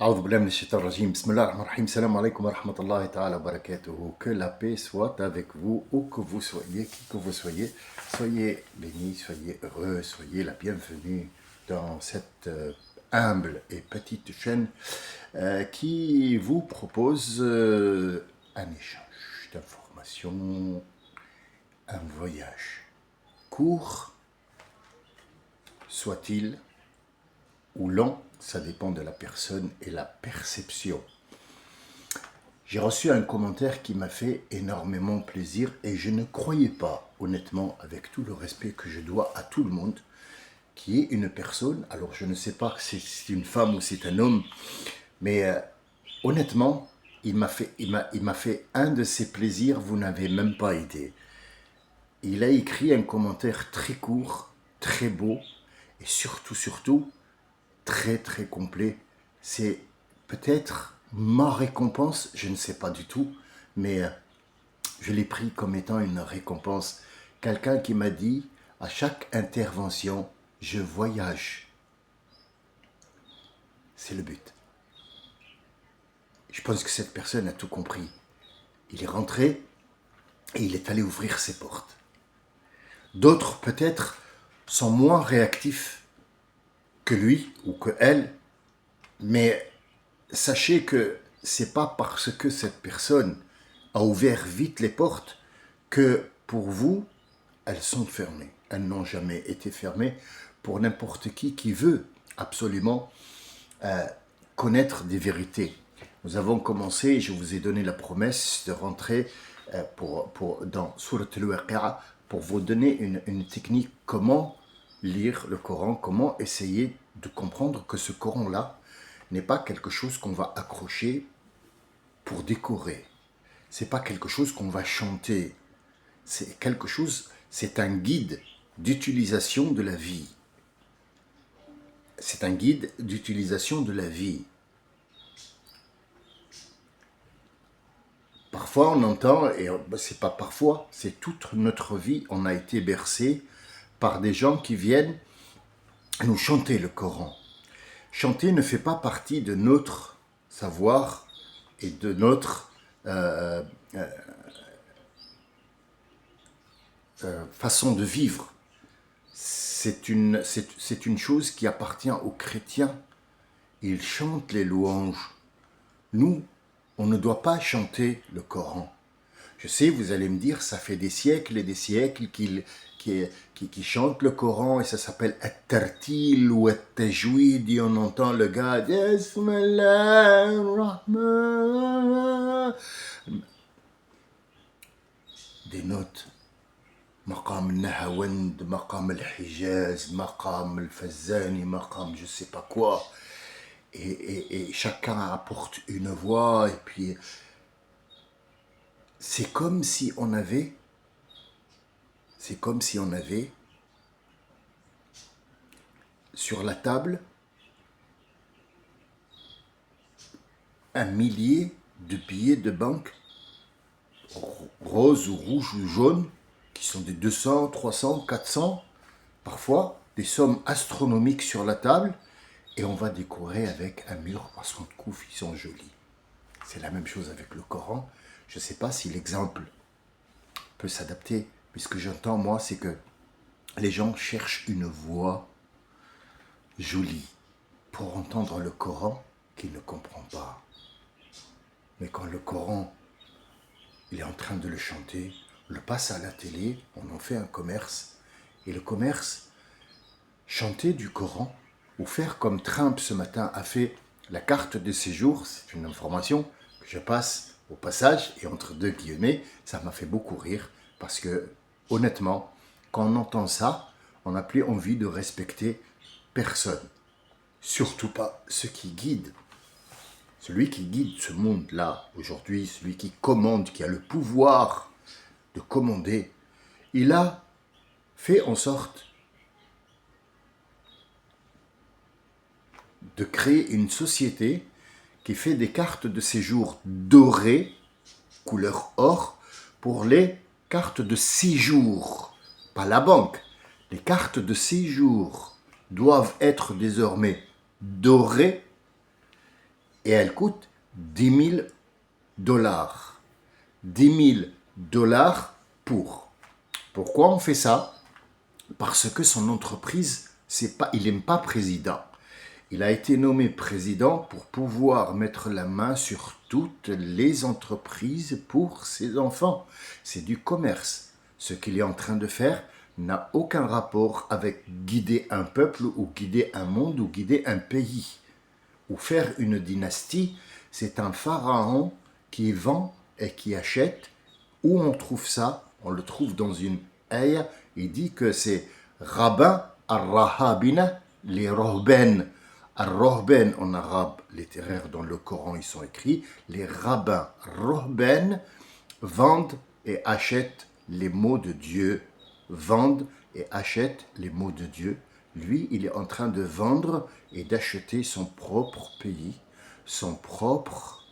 أعوذ بالله من الشيطان الرجيم. بسم الله الرحمن الرحيم. Salam alaikum wa rahmatullahi ta'ala wa barakatuhu. Que la paix soit avec vous, où que vous soyez, qui que vous soyez. Soyez bénis, soyez heureux, soyez la bienvenue dans cette humble et petite chaîne qui vous propose un échange d'informations, un voyage court, soit-il, ou long, ça dépend de la personne et la perception. J'ai reçu un commentaire qui m'a fait énormément plaisir et je ne croyais pas, honnêtement, avec tout le respect que je dois à tout le monde, qui est une personne, alors je ne sais pas si c'est une femme ou c'est un homme, mais honnêtement, il m'a fait un de ces plaisirs, vous n'avez même pas idée. Il a écrit un commentaire très court, très beau et surtout, très très complet. C'est peut-être ma récompense, je ne sais pas du tout, mais je l'ai pris comme étant une récompense. Quelqu'un qui m'a dit, à chaque intervention, je voyage. C'est le but. Je pense que cette personne a tout compris. Il est rentré et il est allé ouvrir ses portes. D'autres, peut-être, sont moins réactifs que lui ou que elle, mais sachez que c'est pas parce que cette personne a ouvert vite les portes que pour vous, elles sont fermées. Elles n'ont jamais été fermées pour n'importe qui veut absolument connaître des vérités. Nous avons commencé, je vous ai donné la promesse de rentrer dans Surat al-Waqi'a pour vous donner une technique comment lire le Coran, comment essayer de comprendre que ce Coran-là n'est pas quelque chose qu'on va accrocher pour décorer. C'est pas quelque chose qu'on va chanter. C'est quelque chose, c'est un guide d'utilisation de la vie. C'est un guide d'utilisation de la vie. Parfois on entend, et c'est pas parfois, c'est toute notre vie, on a été bercé par des gens qui viennent nous chanter le Coran. Chanter ne fait pas partie de notre savoir et de notre façon de vivre. C'est une chose qui appartient aux chrétiens. Ils chantent les louanges. Nous, on ne doit pas chanter le Coran. Je sais, vous allez me dire, ça fait des siècles et des siècles qu'ils chantent le Coran et ça s'appelle At-Tartil ou At-Tajwid et on entend le gars des notes. Maqam al-Nahawand, Maqam al-Hijaz, Maqam al-Fazzani, Maqam je sais pas quoi. Et chacun apporte une voix et puis c'est comme si on avait sur la table un millier de billets de banque roses ou rouges ou jaunes qui sont des 200, 300, 400, parfois des sommes astronomiques sur la table et on va décorer avec un mur parce qu'on trouve qu'ils sont jolis. C'est la même chose avec le Coran. Je ne sais pas si l'exemple peut s'adapter, mais ce que j'entends moi, c'est que les gens cherchent une voix jolie pour entendre le Coran qu'ils ne comprennent pas. Mais quand le Coran, il est en train de le chanter, on le passe à la télé, on en fait un commerce, et le commerce, chanter du Coran, ou faire comme Trump ce matin a fait la carte de séjour, c'est une information que je passe au passage, et entre deux guillemets, ça m'a fait beaucoup rire, parce que honnêtement, quand on entend ça, on n'a plus envie de respecter personne. Surtout pas ceux qui guident. Celui qui guide ce monde-là, aujourd'hui, celui qui commande, qui a le pouvoir de commander, il a fait en sorte de créer une société qui fait des cartes de séjour dorées, couleur or, pour les cartes de séjour, pas la banque. Les cartes de séjour doivent être désormais dorées et elle coûte 10 000 dollars. 10 000 dollars pour. Pourquoi on fait ça? Parce que son entreprise, il n'aime pas président. Il a été nommé président pour pouvoir mettre la main sur toutes les entreprises pour ses enfants. C'est du commerce. Ce qu'il est en train de faire n'a aucun rapport avec guider un peuple ou guider un monde ou guider un pays. Ou faire une dynastie, c'est un pharaon qui vend et qui achète. Où on trouve ça? On le trouve dans une ayah. Il dit que c'est rabbin al-rahabina, les rohben. Al-rohben en arabe littéraire dans le Coran, ils sont écrits. Les rabbins rohben vendent et achètent les mots de Dieu. Vendent et achètent les mots de Dieu. Lui, il est en train de vendre et d'acheter son propre pays, son propre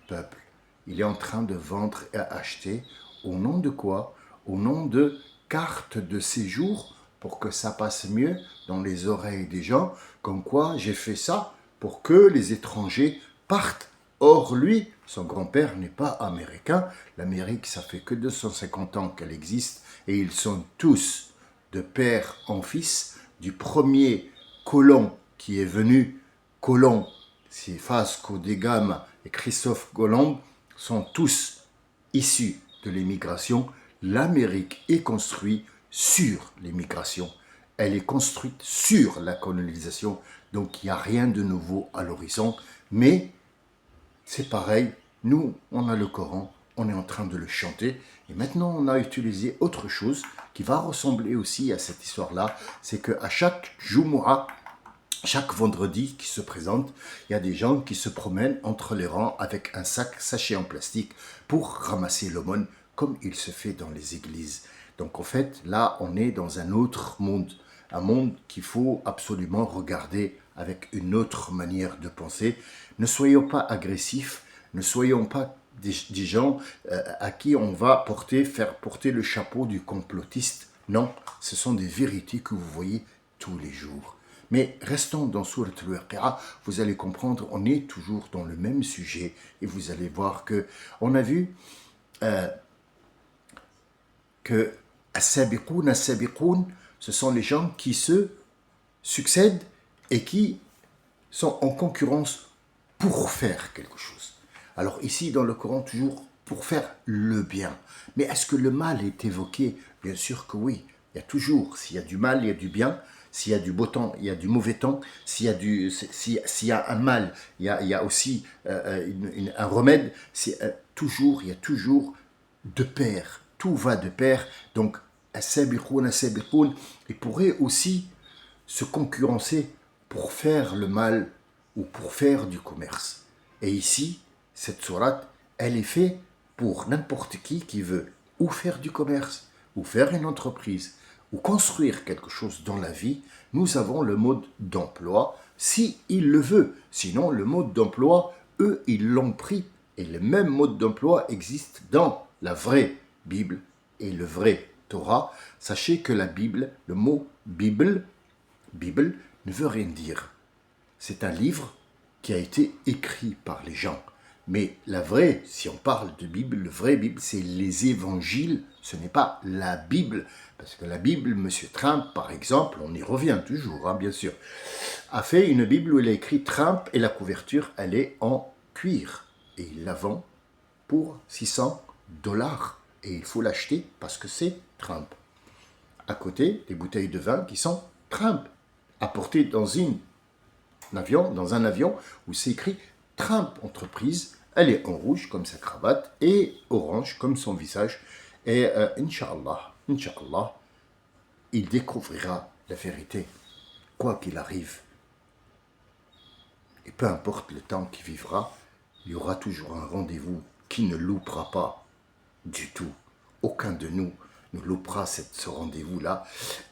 peuple. Il est en train de vendre et acheter au nom de quoi? Au nom de cartes de séjour pour que ça passe mieux dans les oreilles des gens, comme quoi j'ai fait ça pour que les étrangers partent. Or, lui, son grand-père n'est pas américain. L'Amérique, ça fait que 250 ans qu'elle existe et ils sont tous de père en fils. Du premier colon qui est venu, colon, c'est Vasco da Gama et Christophe Colomb, sont tous issus de l'immigration. L'Amérique est construite sur l'immigration. Elle est construite sur la colonisation. Donc, il n'y a rien de nouveau à l'horizon. Mais c'est pareil, nous, on a le Coran, on est en train de le chanter. Et maintenant, on a utilisé autre chose qui va ressembler aussi à cette histoire-là. C'est qu'à chaque Jumu'ah, chaque vendredi qui se présente, il y a des gens qui se promènent entre les rangs avec un sachet en plastique pour ramasser l'aumône, comme il se fait dans les églises. Donc en fait, là, on est dans un autre monde. Un monde qu'il faut absolument regarder avec une autre manière de penser. Ne soyons pas agressifs, ne soyons pas des gens à qui on va faire porter le chapeau du complotiste. Non, ce sont des vérités que vous voyez tous les jours. Mais restons dans Sourate al-Waqi'a, vous allez comprendre, on est toujours dans le même sujet et vous allez voir que on a vu que as-sabiqoun, ce sont les gens qui se succèdent et qui sont en concurrence pour faire quelque chose. Alors ici, dans le Coran, toujours pour faire le bien. Mais est-ce que le mal est évoqué? Bien sûr que oui. Il y a toujours, s'il y a du mal, il y a du bien. S'il y a du beau temps, il y a du mauvais temps. S'il y a un mal, il y a aussi un remède. Il y a toujours de pair. Tout va de pair. Donc, as-sabiqoun, ils pourraient aussi se concurrencer pour faire le mal ou pour faire du commerce. Et ici, cette sourate, elle est faite pour n'importe qui veut ou faire du commerce, ou faire une entreprise, ou construire quelque chose dans la vie. Nous avons le mode d'emploi, si il le veut. Sinon, le mode d'emploi, eux, ils l'ont pris. Et le même mode d'emploi existe dans la vraie Bible et le vrai Torah. Sachez que la Bible, le mot Bible ne veut rien dire. C'est un livre qui a été écrit par les gens. Mais la vraie, si on parle de Bible, le vrai Bible, c'est les évangiles, ce n'est pas la Bible. Parce que la Bible, M. Trump, par exemple, on y revient toujours, bien sûr, a fait une Bible où il a écrit Trump et la couverture, elle est en cuir. Et il la vend pour 600 $. Et il faut l'acheter parce que c'est Trump. À côté, des bouteilles de vin qui sont Trump, apportées dans un avion où c'est écrit Trump Entreprise. Elle est en rouge comme sa cravate et orange comme son visage. Et Inch'Allah, il découvrira la vérité, quoi qu'il arrive. Et peu importe le temps qu'il vivra, il y aura toujours un rendez-vous qui ne loupera pas du tout. Aucun de nous ne loupera ce rendez-vous-là.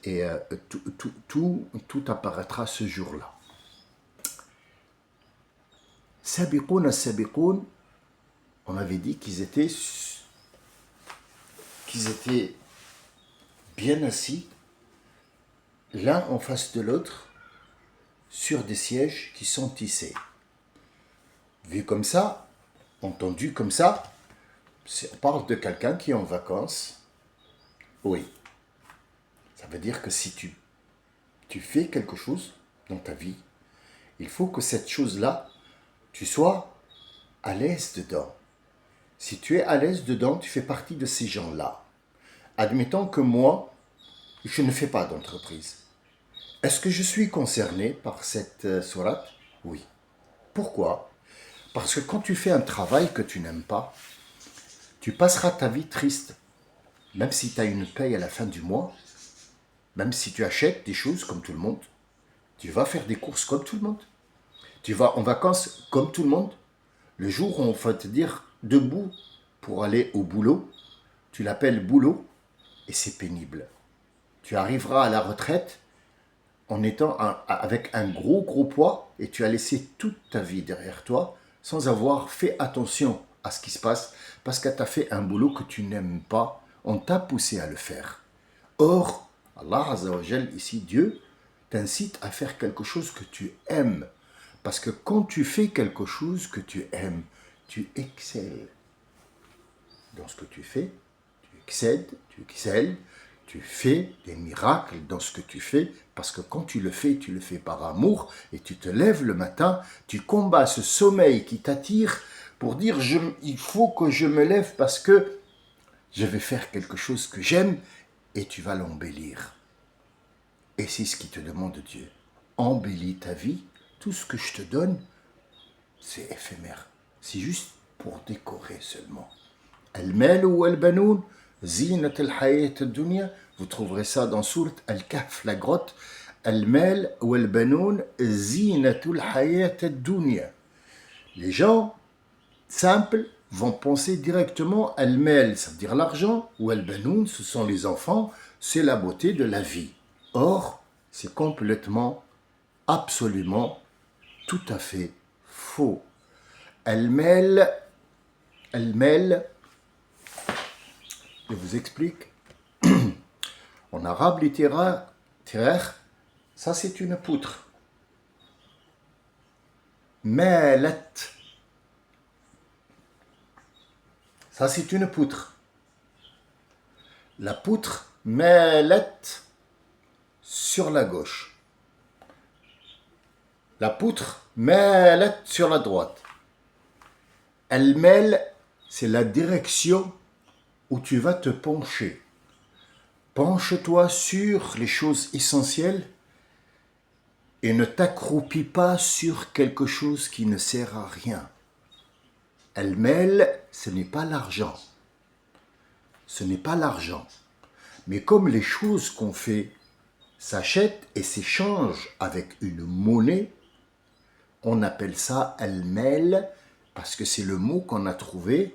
Et tout apparaîtra ce jour-là. Sabiqoun as-sabiqoun, on avait dit qu'ils étaient bien assis, l'un en face de l'autre, sur des sièges qui sont tissés. Vu comme ça, entendu comme ça, on parle de quelqu'un qui est en vacances. Oui, ça veut dire que si tu fais quelque chose dans ta vie, il faut que cette chose-là, tu sois à l'aise dedans. Si tu es à l'aise dedans, tu fais partie de ces gens-là. Admettons que moi, je ne fais pas d'entreprise. Est-ce que je suis concerné par cette sourate? Oui. Pourquoi? Parce que quand tu fais un travail que tu n'aimes pas, tu passeras ta vie triste. Même si tu as une paye à la fin du mois, même si tu achètes des choses comme tout le monde, tu vas faire des courses comme tout le monde. Tu vas en vacances comme tout le monde. Le jour où on va te dire debout pour aller au boulot, tu l'appelles boulot et c'est pénible. Tu arriveras à la retraite en étant avec un gros poids et tu as laissé toute ta vie derrière toi sans avoir fait attention à ce qui se passe parce que tu as fait un boulot que tu n'aimes pas, on t'a poussé à le faire. Or, Allah Azza wa Jal, ici Dieu, t'incite à faire quelque chose que tu aimes. Parce que quand tu fais quelque chose que tu aimes, tu excelles dans ce que tu fais, tu excelles, tu fais des miracles dans ce que tu fais, parce que quand tu le fais par amour, et tu te lèves le matin, tu combats ce sommeil qui t'attire pour dire il faut que je me lève parce que je vais faire quelque chose que j'aime, et tu vas l'embellir. Et c'est ce qui te demande Dieu. Embellis ta vie, tout ce que je te donne, c'est éphémère. C'est juste pour décorer seulement. Al-mal ou al-banoun, zinat al-hayat al-dunya. Vous trouverez ça dans sourate Al-Kahf, la grotte. Al-mal ou al-banoun, zinat al-hayat al-dunya. Les gens simples vont penser directement al-mal, c'est-à-dire l'argent, ou al-banoun, ce sont les enfants, c'est la beauté de la vie. Or, c'est complètement, absolument, tout à fait faux. Al-mal, je vous explique. En arabe littéraire, ça c'est une poutre. Malat, ça c'est une poutre. La poutre malat sur la gauche. La poutre malat sur la droite. Al-mal, c'est la direction où tu vas te pencher. Penche-toi sur les choses essentielles et ne t'accroupis pas sur quelque chose qui ne sert à rien. Al-mal, ce n'est pas l'argent. Ce n'est pas l'argent. Mais comme les choses qu'on fait s'achètent et s'échangent avec une monnaie, on appelle ça al-mal parce que c'est le mot qu'on a trouvé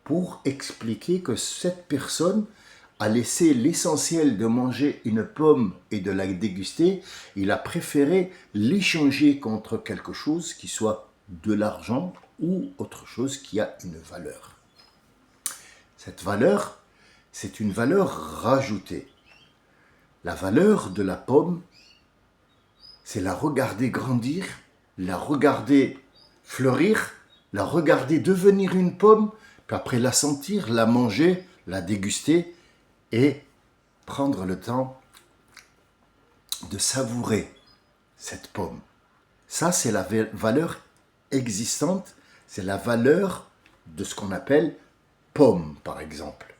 pour expliquer que cette personne a laissé l'essentiel de manger une pomme et de la déguster, il a préféré l'échanger contre quelque chose qui soit de l'argent ou autre chose qui a une valeur. Cette valeur, c'est une valeur rajoutée. La valeur de la pomme, c'est la regarder grandir, la regarder fleurir, la regarder devenir une pomme, puis après la sentir, la manger, la déguster et prendre le temps de savourer cette pomme. Ça, c'est la valeur existante, c'est la valeur de ce qu'on appelle pomme, par exemple.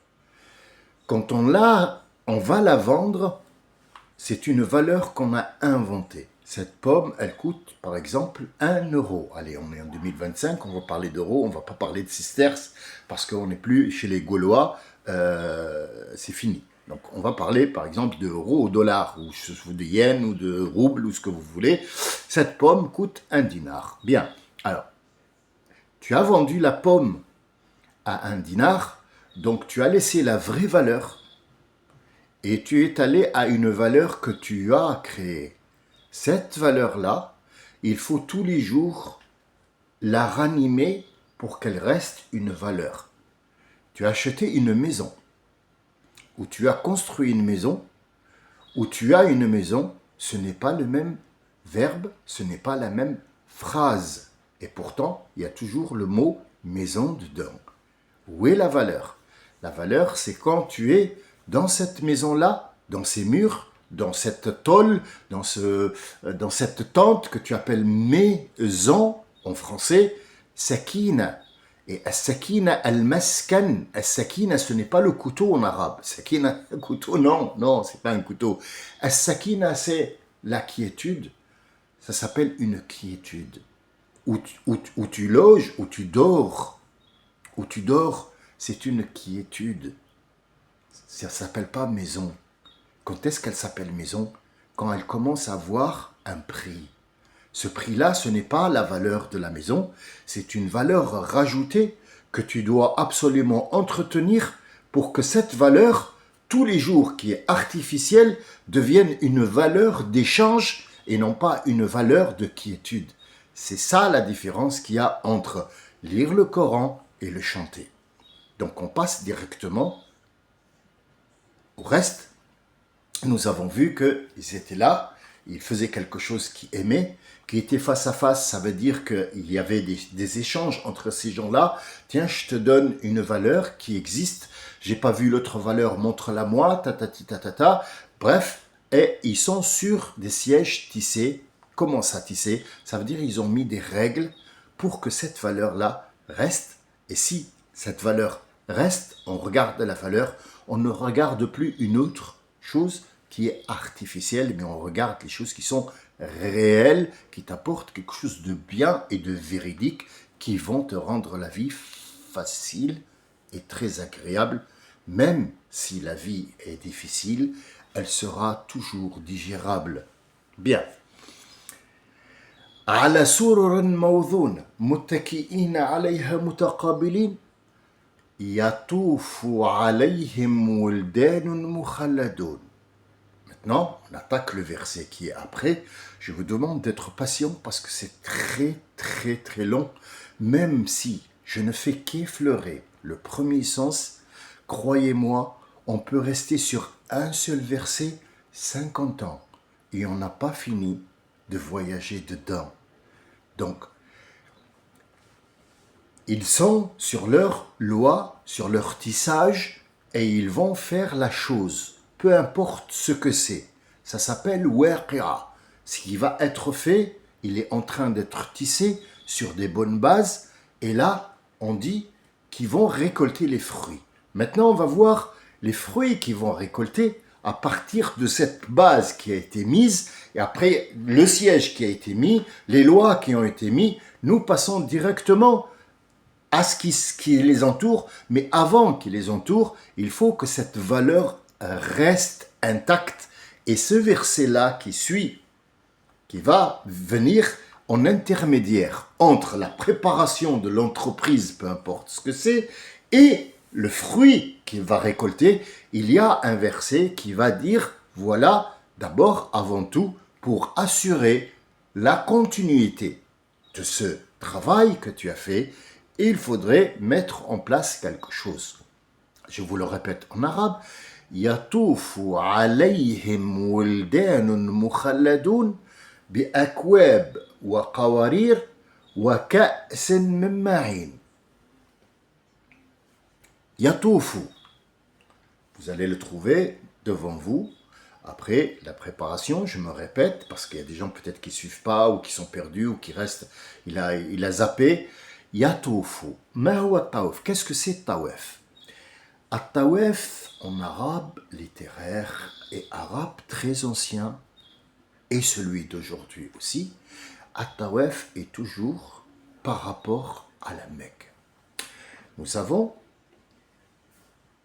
Quand on va la vendre, c'est une valeur qu'on a inventée. Cette pomme, elle coûte, par exemple, 1 euro. Allez, on est en 2025, on va parler d'euros, on ne va pas parler de sesterces, parce qu'on n'est plus chez les Gaulois, c'est fini. Donc, on va parler, par exemple, d'euros au dollar, ou de yens, ou de roubles, ou ce que vous voulez. Cette pomme coûte 1 dinar. Bien, alors, tu as vendu la pomme à 1 dinar, donc tu as laissé la vraie valeur, et tu es allé à une valeur que tu as créée. Cette valeur-là, il faut tous les jours la ranimer pour qu'elle reste une valeur. Tu as acheté une maison, ou tu as construit une maison, ou tu as une maison, ce n'est pas le même verbe, ce n'est pas la même phrase. Et pourtant, il y a toujours le mot maison dedans. Où est la valeur? La valeur, c'est quand tu es dans cette maison-là, dans ces murs, dans cette tôle, dans cette tente que tu appelles maison en français, sakina. Et as-sakina al-maskan, as-sakina, ce n'est pas le couteau en arabe. Sakina, le couteau, non, non, c'est pas un couteau. As-sakina, c'est la quiétude. Ça s'appelle une quiétude. Où tu loges, où tu dors, c'est une quiétude. Ça ne s'appelle pas maison. Quand est-ce qu'elle s'appelle maison? Quand elle commence à avoir un prix. Ce prix-là, ce n'est pas la valeur de la maison, c'est une valeur rajoutée que tu dois absolument entretenir pour que cette valeur, tous les jours qui est artificielle, devienne une valeur d'échange et non pas une valeur de quiétude. C'est ça la différence qu'il y a entre lire le Coran et le chanter. Donc on passe directement au reste. Nous avons vu qu'ils étaient là, ils faisaient quelque chose qu'ils aimaient, qui était face à face, ça veut dire qu'il y avait des échanges entre ces gens-là. Tiens, je te donne une valeur qui existe, j'ai pas vu l'autre valeur, montre-la moi, ta. Bref, et ils sont sur des sièges tissés. Comment ça tisser? Ça veut dire qu'ils ont mis des règles pour que cette valeur-là reste. Et si cette valeur reste, on regarde la valeur, on ne regarde plus une autre chose qui est artificielle, mais on regarde les choses qui sont réelles, qui t'apportent quelque chose de bien et de véridique, qui vont te rendre la vie facile et très agréable. Même si la vie est difficile, elle sera toujours digérable. Bien. على سرر موضون متكئين عليها متقابلين يطوف عليهم ولدان مخلدون. Maintenant, on attaque le verset qui est après. Je vous demande d'être patient parce que c'est très long. Même si je ne fais qu'effleurer le premier sens, croyez-moi, on peut rester sur un seul verset 50 ans et on n'a pas fini de voyager dedans. Donc, ils sont sur leur loi, sur leur tissage et ils vont faire la chose. Peu importe ce que c'est. Ça s'appelle waqi'a. Ce qui va être fait, il est en train d'être tissé sur des bonnes bases. Et là, on dit qu'ils vont récolter les fruits. Maintenant, on va voir les fruits qu'ils vont récolter à partir de cette base qui a été mise. Et après, le siège qui a été mis, les lois qui ont été mises, nous passons directement à ce qui les entoure. Mais avant qu'il les entoure, il faut que cette valeur reste intact. Et ce verset-là qui suit, qui va venir en intermédiaire entre la préparation de l'entreprise, peu importe ce que c'est, et le fruit qu'il va récolter, il y a un verset qui va dire, voilà, d'abord, avant tout, pour assurer la continuité de ce travail que tu as fait, il faudrait mettre en place quelque chose. Je vous le répète en arabe, يطوف عليهم ولدان مخلدون بأكواب وقوارير وكأس من معين. يطوف. Vous allez le trouver devant vous. Après la préparation, je me répète, parce qu'il y a des gens peut-être qui ne suivent pas, ou qui sont perdus, ou qui restent, il a zappé. Yatoufu. Ma huwa tawaf? Qu'est-ce que c'est tawaf? At-tawaf, en arabe littéraire et arabe très ancien, et celui d'aujourd'hui aussi, at-tawaf est toujours par rapport à la Mecque. Nous avons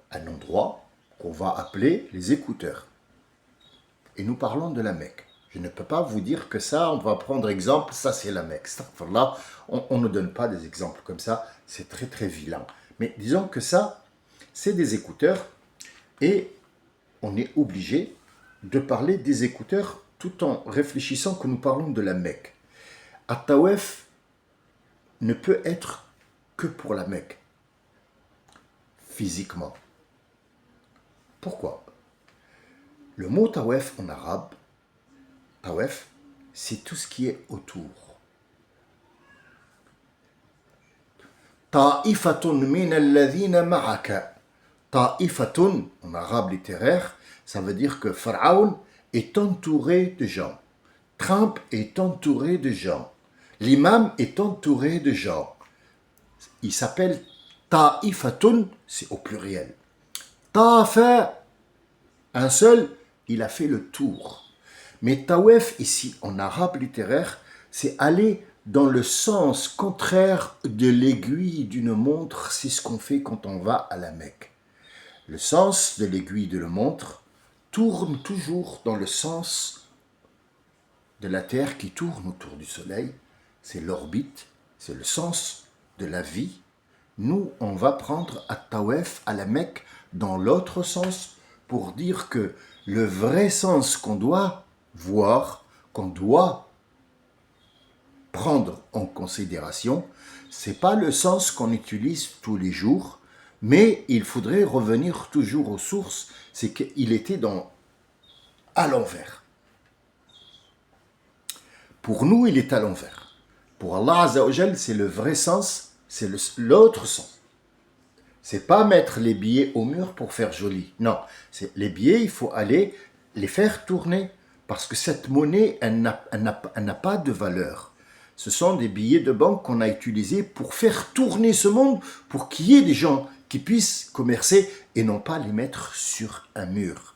un endroit qu'on va appeler les écouteurs. Et nous parlons de la Mecque. Je ne peux pas vous dire que ça, on va prendre exemple, ça c'est la Mecque. Là, on ne donne pas des exemples comme ça, c'est très vilain. Mais disons que ça, c'est des écouteurs et on est obligé de parler des écouteurs tout en réfléchissant que nous parlons de la Mecque. At-Tawaf ne peut être que pour la Mecque, physiquement. Pourquoi? Le mot Tawaf en arabe, Tawaf, c'est tout ce qui est autour. Ta'ifatun min alladhina ma'aka. Ta'ifatun, en arabe littéraire, ça veut dire que Pharaon est entouré de gens. Trump est entouré de gens. L'imam est entouré de gens. Il s'appelle Ta'ifatun, c'est au pluriel. Tafa, un seul, il a fait le tour. Mais Tawef, ici, en arabe littéraire, c'est aller dans le sens contraire de l'aiguille d'une montre. C'est ce qu'on fait quand on va à la Mecque. Le sens de l'aiguille de la montre tourne toujours dans le sens de la Terre qui tourne autour du Soleil. C'est l'orbite, c'est le sens de la vie. Nous, on va prendre à Tawef, à la Mecque, dans l'autre sens, pour dire que le vrai sens qu'on doit voir, qu'on doit prendre en considération, c'est pas le sens qu'on utilise tous les jours, mais il faudrait revenir toujours aux sources, c'est qu'il était à l'envers. Pour nous, il est à l'envers. Pour Allah Azza wa Jal, c'est le vrai sens, c'est l'autre sens. C'est pas mettre les billets au mur pour faire joli. Non, les billets, il faut aller les faire tourner parce que cette monnaie, elle n'a pas de valeur. Ce sont des billets de banque qu'on a utilisés pour faire tourner ce monde, pour qu'il y ait des gens qui puissent commercer et non pas les mettre sur un mur.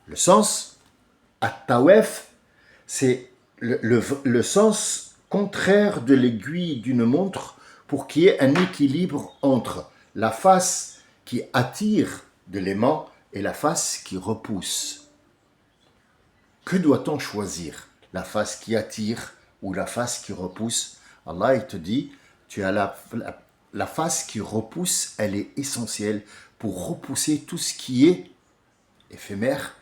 Le sens, at-tawaf, c'est le sens contraire de l'aiguille d'une montre pour qu'il y ait un équilibre entre la face qui attire de l'aimant et la face qui repousse. Que doit-on choisir? La face qui attire ou la face qui repousse? Allah, il te dit, tu as la face qui repousse, elle est essentielle pour repousser tout ce qui est éphémère.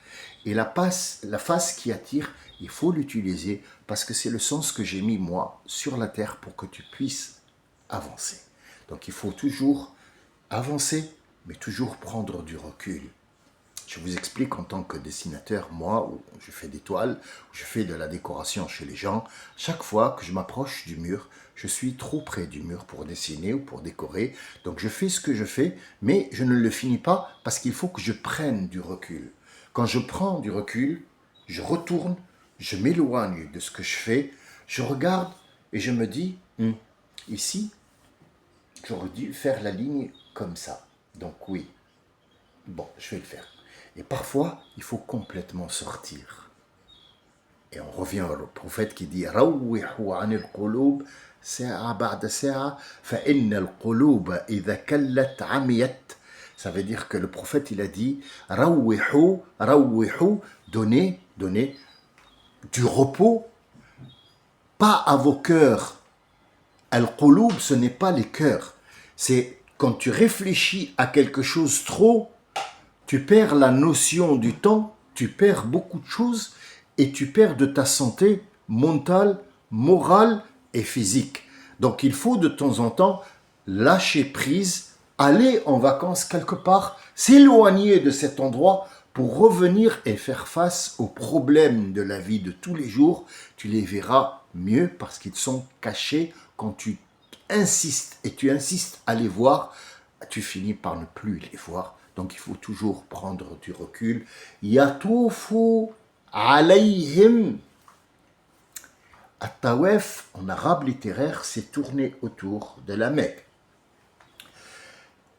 Et la face qui attire, il faut l'utiliser parce que c'est le sens que j'ai mis moi sur la terre pour que tu puisses avancer. Donc il faut toujours avancer, mais toujours prendre du recul. Je vous explique en tant que dessinateur, moi, où je fais des toiles, où je fais de la décoration chez les gens, chaque fois que je m'approche du mur, je suis trop près du mur pour dessiner ou pour décorer. Donc je fais ce que je fais, mais je ne le finis pas parce qu'il faut que je prenne du recul. Quand je prends du recul, je retourne, je m'éloigne de ce que je fais, je regarde et je me dis, ici, j'aurais dû faire la ligne comme ça. Donc oui, bon, je vais le faire. Et parfois, il faut complètement sortir. Et on revient au prophète qui dit روحوا عن القلوب ساعة بعد ساعة فإن القلوب إذا كلت عميت. Ça veut dire que le prophète il a dit روحوا donnez du repos, pas à vos cœurs. Al-qulub, ce n'est pas les cœurs. C'est quand tu réfléchis à quelque chose trop, tu perds la notion du temps, tu perds beaucoup de choses et tu perds de ta santé mentale, morale et physique. Donc il faut de temps en temps lâcher prise, aller en vacances quelque part, s'éloigner de cet endroit pour revenir et faire face aux problèmes de la vie de tous les jours. Tu les verras mieux parce qu'ils sont cachés. Quand tu insistes et tu insistes à les voir, tu finis par ne plus les voir. Donc il faut toujours prendre du recul. Yatoufu alayhim. At-tawaf, en arabe littéraire, c'est tourner autour de la Mecque.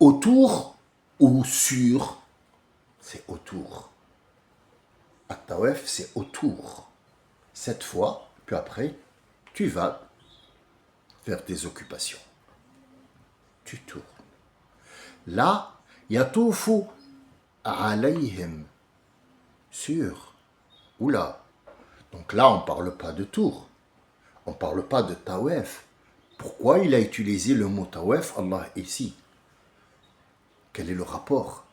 Autour ou sur, c'est autour. At-tawaf, c'est autour. Cette fois, puis après, tu vas vers tes occupations. Tu tournes. Là, yatoufu alayhim. Sur. Oula. Donc là, on ne parle pas de tour. On ne parle pas de tawaf. Pourquoi il a utilisé le mot tawaf, Allah, ici? Quel est le rapport?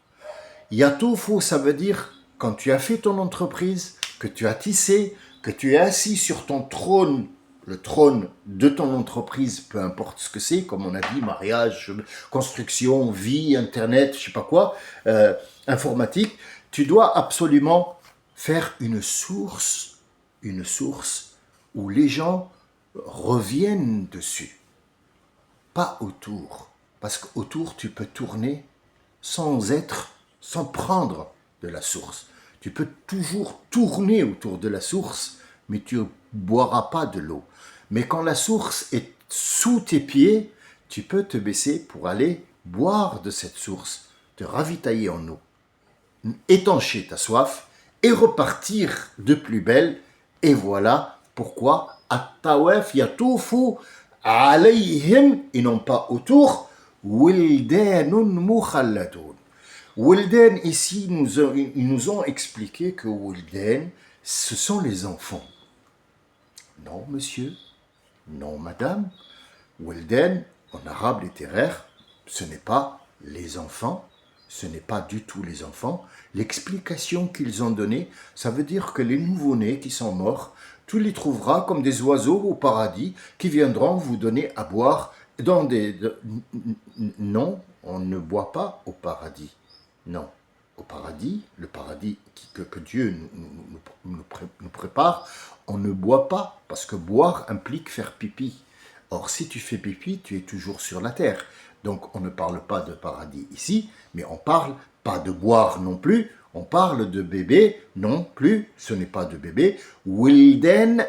Yatoufu, ça veut dire quand tu as fait ton entreprise, que tu as tissé, que tu es assis sur ton trône, le trône de ton entreprise, peu importe ce que c'est, comme on a dit, mariage, construction, vie, internet, je sais pas quoi, informatique, tu dois absolument faire une source où les gens reviennent dessus. pas autour. Parce qu'autour, tu peux tourner sans prendre de la source. Tu peux toujours tourner autour de la source, mais tu ne boiras pas de l'eau. Mais quand la source est sous tes pieds, tu peux te baisser pour aller boire de cette source, te ravitailler en eau, étancher ta soif et repartir de plus belle. Et voilà pourquoi at-tawaf yatufu alayhim, et non pas autour, wildanun mukhalladun. Wildan, ici, ils nous ont expliqué que Wildan, ce sont les enfants. Non, monsieur, non, madame. Wildan, en arabe littéraire, ce n'est pas les enfants, ce n'est pas du tout les enfants. L'explication qu'ils ont donnée, ça veut dire que les nouveau-nés qui sont morts, tu les trouveras comme des oiseaux au paradis qui viendront vous donner à boire dans des... Non, on ne boit pas au paradis. Non, au paradis, le paradis que Dieu nous prépare, on ne boit pas, parce que boire implique faire pipi. Or, si tu fais pipi, tu es toujours sur la terre. Donc, on ne parle pas de paradis ici, mais on parle pas de boire non plus, on parle de bébé non plus, ce n'est pas de bébé. Wilden,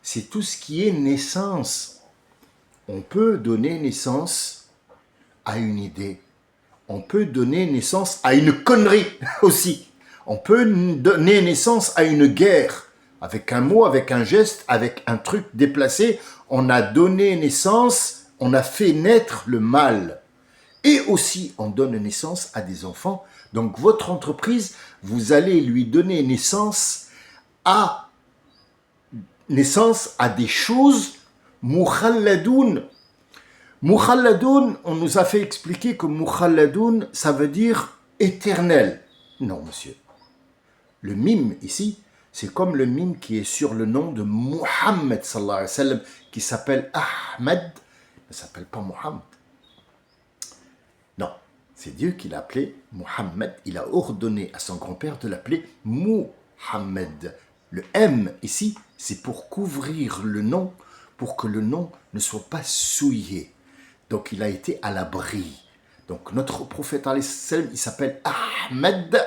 c'est tout ce qui est naissance. On peut donner naissance à une idée. On peut donner naissance à une connerie aussi. On peut donner naissance à une guerre. Avec un mot, avec un geste, avec un truc déplacé, on a donné naissance, on a fait naître le mal. Et aussi, on donne naissance à des enfants. Donc, votre entreprise, vous allez lui donner naissance à des choses mukhalladoun. Mukhalladoun, on nous a fait expliquer que mukhalladoun, ça veut dire éternel. Non, monsieur. Le mime ici, c'est comme le mime qui est sur le nom de Muhammad sallallahu alayhi wa sallam, qui s'appelle Ahmed, ne s'appelle pas Muhammad. Non, c'est Dieu qui l'a appelé Muhammad. Il a ordonné à son grand-père de l'appeler Muhammad. Le M ici, c'est pour couvrir le nom, pour que le nom ne soit pas souillé. Donc il a été à l'abri. Donc notre prophète alayhi salam, il s'appelle Ahmed.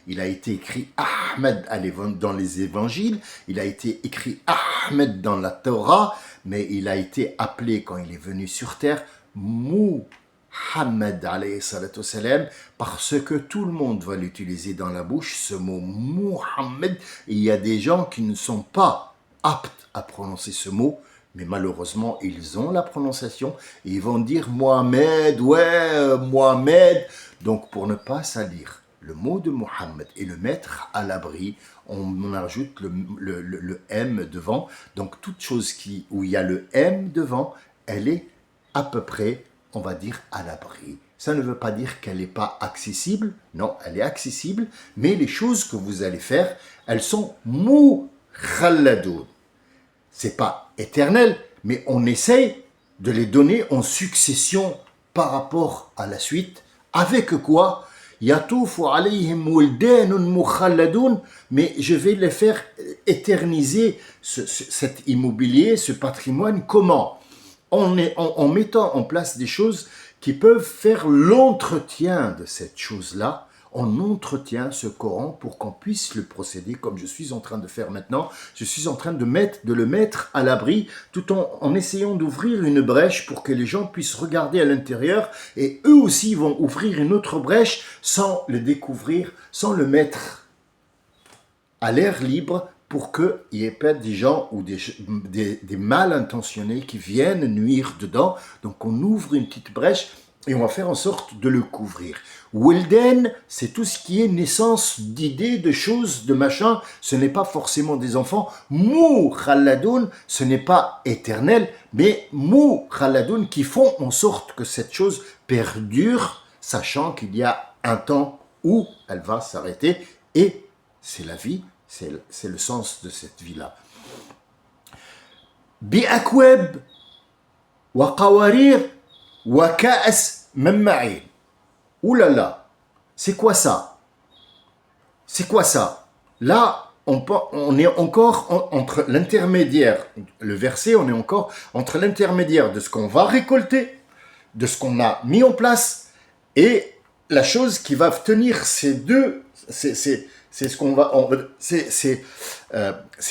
Il a été écrit Ahmed dans les évangiles. Il a été écrit Ahmed dans la Torah. Mais il a été appelé quand il est venu sur terre Muhammad alayhi salatu salam, parce que tout le monde va l'utiliser dans la bouche, ce mot Muhammad. Et il y a des gens qui ne sont pas aptes à prononcer ce mot. Mais malheureusement, ils ont la prononciation et ils vont dire Mohamed, ouais, Mohamed. Donc, pour ne pas salir le mot de Mohammed et le mettre à l'abri, on ajoute le M devant. Donc, toute chose où il y a le M devant, elle est à peu près, on va dire, à l'abri. Ça ne veut pas dire qu'elle n'est pas accessible. Non, elle est accessible. Mais les choses que vous allez faire, elles sont mukhalladoun. C'est pas éternel, mais on essaye de les donner en succession par rapport à la suite. Avec quoi? Yatufu alayhim wildanun mukhalladoun, mais je vais les faire éterniser cet immobilier, ce patrimoine. Comment? En mettant en place des choses qui peuvent faire l'entretien de cette chose-là. On entretient ce Coran pour qu'on puisse le procéder comme je suis en train de faire maintenant. Je suis en train de le mettre à l'abri tout en essayant d'ouvrir une brèche pour que les gens puissent regarder à l'intérieur et eux aussi vont ouvrir une autre brèche sans le découvrir, sans le mettre à l'air libre pour qu'il n'y ait pas des gens ou des mal intentionnés qui viennent nuire dedans. Donc on ouvre une petite brèche et on va faire en sorte de le couvrir. Wilden, c'est tout ce qui est naissance d'idées, de choses, de machins. Ce n'est pas forcément des enfants. Mukhalladoun, ce n'est pas éternel, mais mukhalladoun qui font en sorte que cette chose perdure, sachant qu'il y a un temps où elle va s'arrêter. Et c'est la vie, c'est le sens de cette vie-là. Bi'akweb wa qawarir wa ka'as min ma'in. Ouh là là, c'est quoi ça? C'est quoi ça? Là, on est encore entre l'intermédiaire, le verset, on est encore entre l'intermédiaire de ce qu'on va récolter, de ce qu'on a mis en place, et la chose qui va tenir ces deux, c'est ce qu'on va, c'est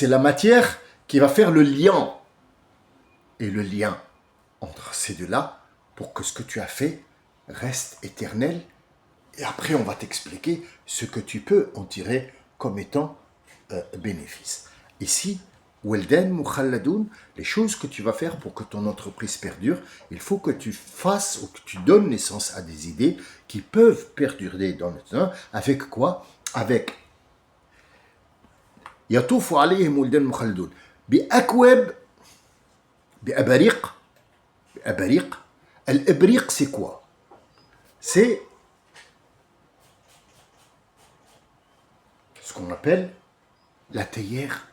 la matière qui va faire le lien, et le lien entre ces deux-là, pour que ce que tu as fait reste éternel. Et après, on va t'expliquer ce que tu peux en tirer comme étant bénéfice. Ici, Welden Mukhalladoun, les choses que tu vas faire pour que ton entreprise perdure, il faut que tu fasses ou que tu donnes naissance à des idées qui peuvent perdurer dans le temps. Avec quoi? Avec Yatoufu alayhim Welden Mukhalladoun. Bi akweb, bi abariq, bi abariq. Al-ibriq, c'est quoi? C'est ce qu'on appelle la théière.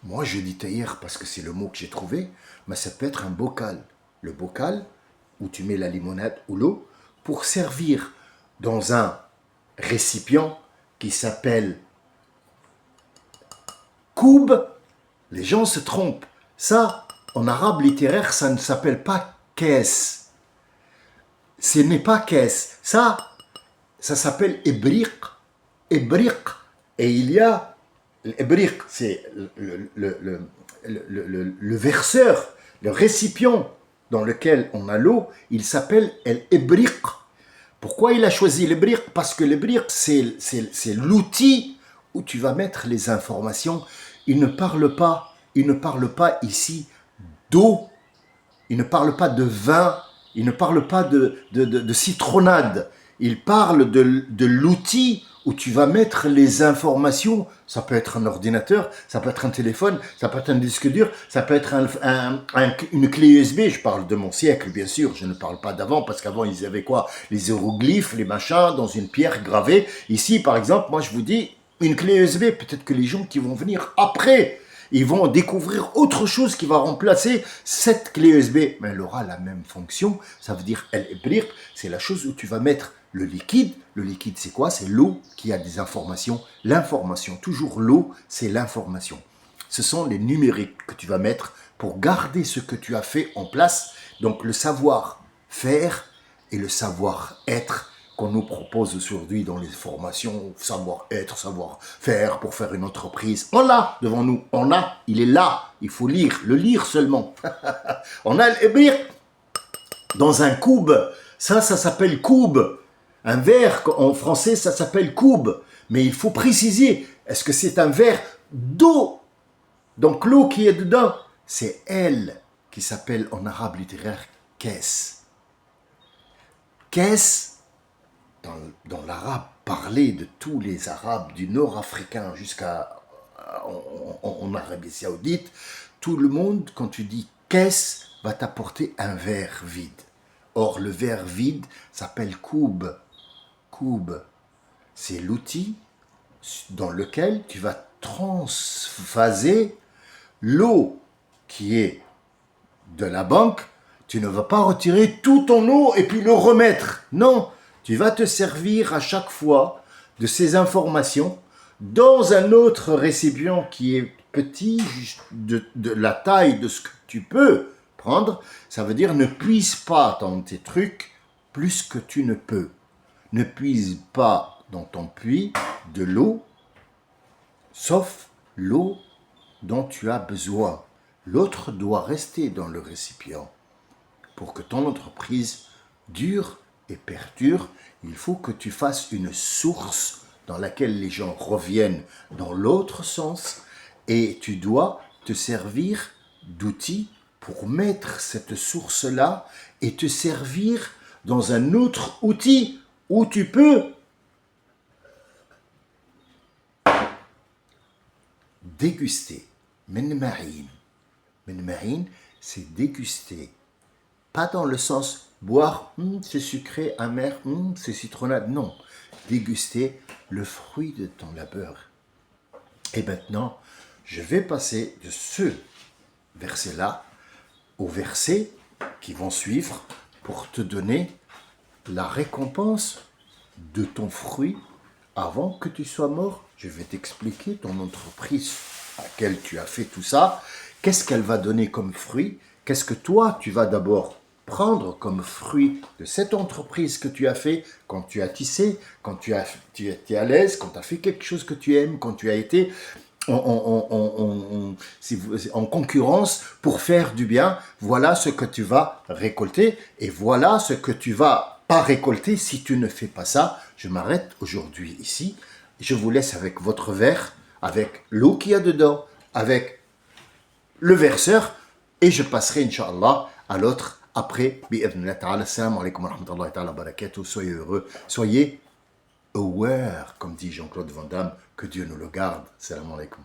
Moi, je dis théière parce que c'est le mot que j'ai trouvé, mais ça peut être un bocal. Le bocal où tu mets la limonade ou l'eau pour servir dans un récipient qui s'appelle koub. Les gens se trompent. Ça, en arabe littéraire, ça ne s'appelle pas caisse. Ce n'est pas caisse. Ça s'appelle ibriq. Ibriq. Et il y a l'ibriq, c'est le verseur, le récipient dans lequel on a l'eau, il s'appelle l'ibriq. Pourquoi il a choisi l'ibriq? Parce que l'ibriq, c'est l'outil où tu vas mettre les informations. Il ne parle pas ici d'eau, il ne parle pas de vin, il ne parle pas de citronnade. Il parle de l'outil où tu vas mettre les informations. Ça peut être un ordinateur, ça peut être un téléphone, ça peut être un disque dur, ça peut être une clé USB. Je parle de mon siècle, bien sûr. Je ne parle pas d'avant, parce qu'avant, ils avaient quoi? Les hiéroglyphes, les machins, dans une pierre gravée. Ici, par exemple, moi, je vous dis, une clé USB. Peut-être que les gens qui vont venir après, ils vont découvrir autre chose qui va remplacer cette clé USB. Mais elle aura la même fonction. Ça veut dire, c'est la chose où tu vas mettre le liquide. Le liquide, c'est quoi? C'est l'eau qui a des informations. L'information, toujours l'eau, c'est l'information. Ce sont les numériques que tu vas mettre pour garder ce que tu as fait en place. Donc le savoir-faire et le savoir-être qu'on nous propose aujourd'hui dans les formations, savoir-être, savoir-faire pour faire une entreprise. On l'a devant nous, on l'a, il est là, il faut lire, le lire seulement. On a l'ébir dans un coub, ça s'appelle coub. Un verre, en français, ça s'appelle coub. Mais il faut préciser, est-ce que c'est un verre d'eau? Donc l'eau qui est dedans, c'est elle qui s'appelle en arabe littéraire caisse. Caisse, dans l'arabe parlé de tous les arabes du nord africain jusqu'à en Arabie Saoudite, tout le monde, quand tu dis caisse, va t'apporter un verre vide. Or, le verre vide s'appelle koub. Koub, c'est l'outil dans lequel tu vas transphaser l'eau qui est de la banque. Tu ne vas pas retirer tout ton eau et puis le remettre. Non, tu vas te servir à chaque fois de ces informations dans un autre récipient qui est petit, de la taille de ce que tu peux prendre. Ça veut dire ne puise pas dans tes trucs plus que tu ne peux. Ne puise pas dans ton puits de l'eau, sauf l'eau dont tu as besoin. L'autre doit rester dans le récipient. Pour que ton entreprise dure et perdure, il faut que tu fasses une source dans laquelle les gens reviennent dans l'autre sens, et tu dois te servir d'outils pour mettre cette source-là et te servir dans un autre outil où tu peux déguster. Menma'in. Menma'in, c'est déguster. Pas dans le sens boire, c'est sucré, amer, c'est citronnade. Non, déguster le fruit de ton labeur. Et maintenant, je vais passer de ce verset-là aux versets qui vont suivre pour te donner la récompense de ton fruit avant que tu sois mort, je vais t'expliquer ton entreprise à laquelle tu as fait tout ça, qu'est-ce qu'elle va donner comme fruit, qu'est-ce que toi, tu vas d'abord prendre comme fruit de cette entreprise que tu as fait, quand tu as tissé, quand tu étais à l'aise, quand tu as fait quelque chose que tu aimes, quand tu as été en concurrence pour faire du bien. Voilà ce que tu vas récolter et voilà ce que tu vas pas récolter si tu ne fais pas ça. Je m'arrête aujourd'hui ici. Je vous laisse avec votre verre, avec l'eau qu'il y a dedans, avec le verseur et je passerai, Inch'Allah, à l'autre après. Bi'idhnillah ta'ala. Assalamu alaikum wa rahmatullahi ta'ala wa barakatuh. Soyez heureux, soyez aware, comme dit Jean-Claude Van Damme, que Dieu nous le garde. Salam alaikum.